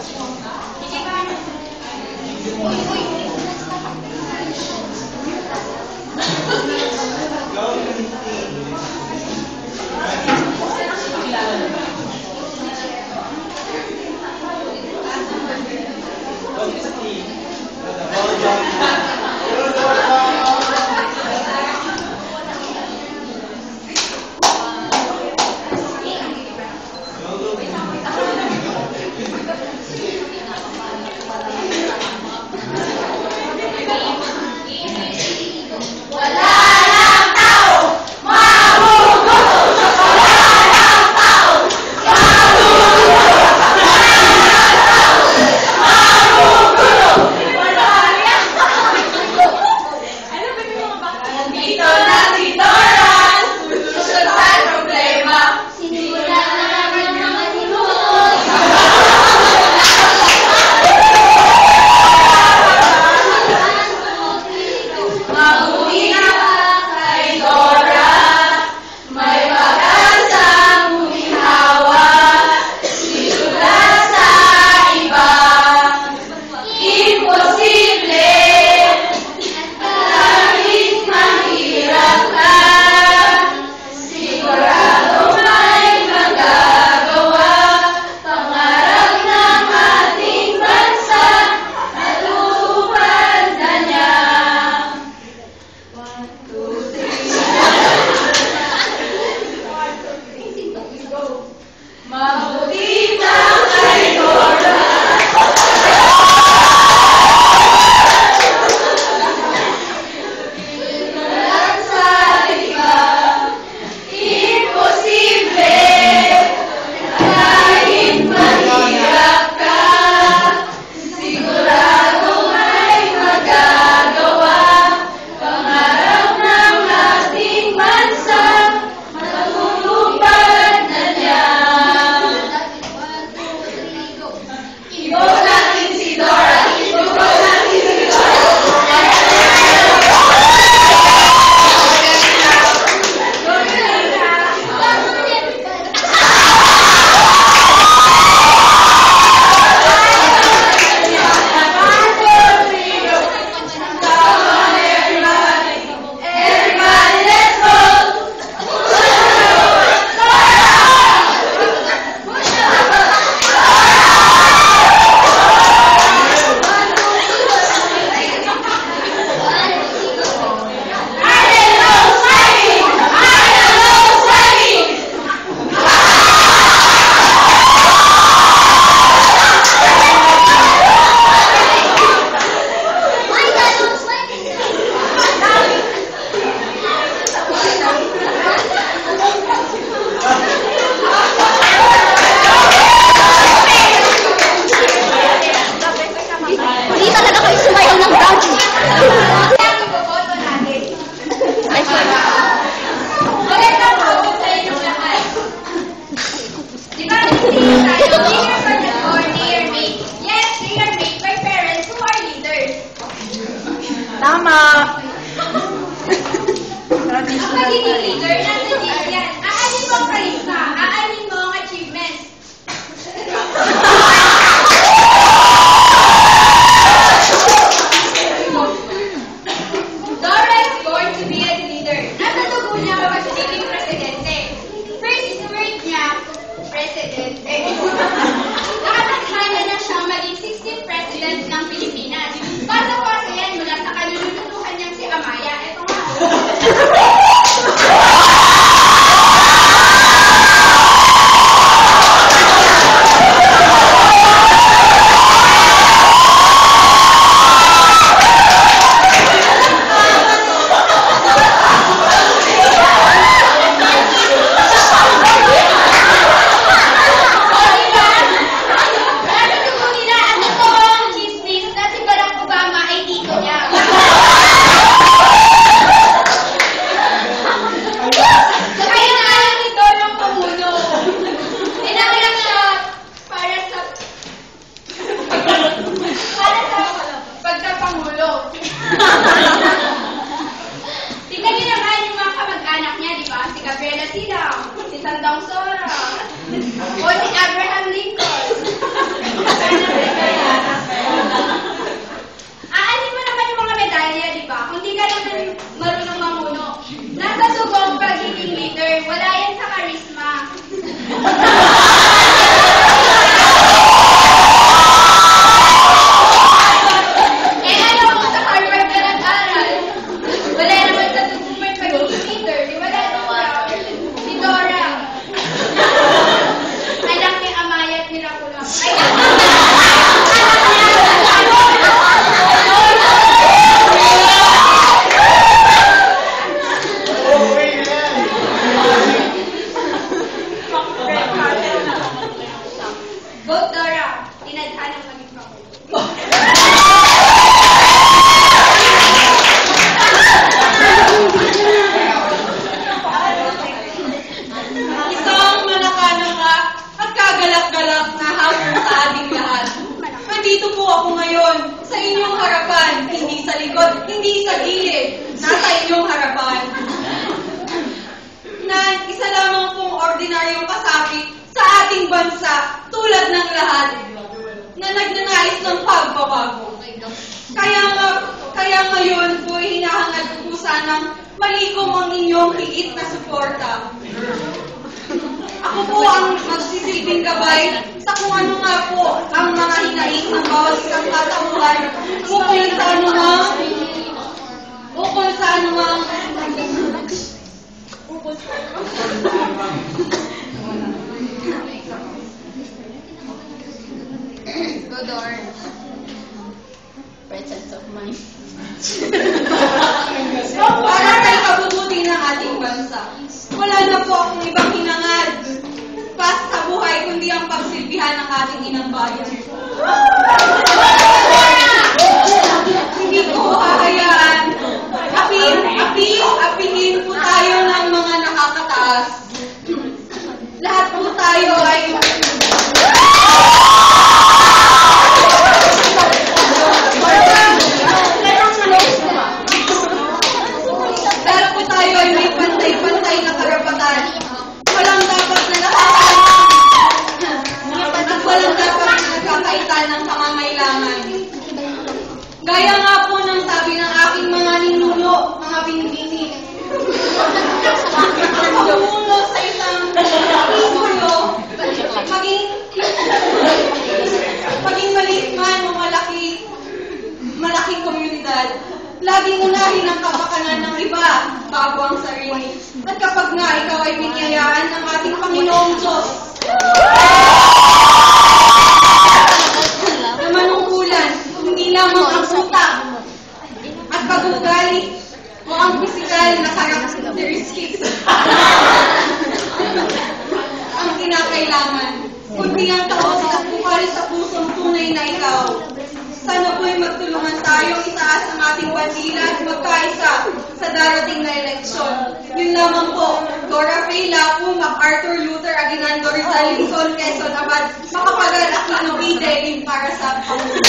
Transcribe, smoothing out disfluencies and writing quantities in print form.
Magugulo! po ako ngayon sa inyong harapan, hindi sa likod, hindi sa gilid, nasa inyong harapan. Na isa lamang pong ordinaryong kasapi sa ating bansa, tulad ng lahat, na nagnanais ng pagbabago. Kaya ngayon po hinahangad ko po sanang malikom ang inyong higit na suporta. Ako po ang magsisilbing gabay sa kung ano nga po ang mga hinaing ng bawat isang katauhan ukol sa anumang Good or presence of mind. para kay kabubuti ng ating bansa. Wala na po akong ibang hinangad sa buhay kundi ang pagsilbihan ng ating inang bayan. Hindi ko hahayaan. Apihin po tayo ng mga nakakataas. Lahat po tayo ay may pantay-pantay na karapatan. Walang dapat na walang dapat na nagkakaitan ng pangangailangan. Gaya nga po ng sabi ng aking mga ninuno, mga binibini. Ang pamumuno sa isang pamumuno, maging maliit man o malaking komunidad, laging unahin ang kapakanan ng iba bago ang sarili. At kapag nga ikaw ay bigayaan ng ating Panginoong Diyos na manungkulan, hindi lamang ang utak at pag-ugali o ang pisikal na characteristics ang kinakailangan, kundi ang taos at bukal sa pusong tunay na ikaw. Sana po'y magtulungan tayo itaas ang ating bandila at magkaisa sa darating na eleksyon. Yun lamang po, Dora Faye Lapu, MacArthur Luther Aguinaldo Rizal Lingson, Quezon Abad, Macapagal Aquino Bide, para sa Pangulo.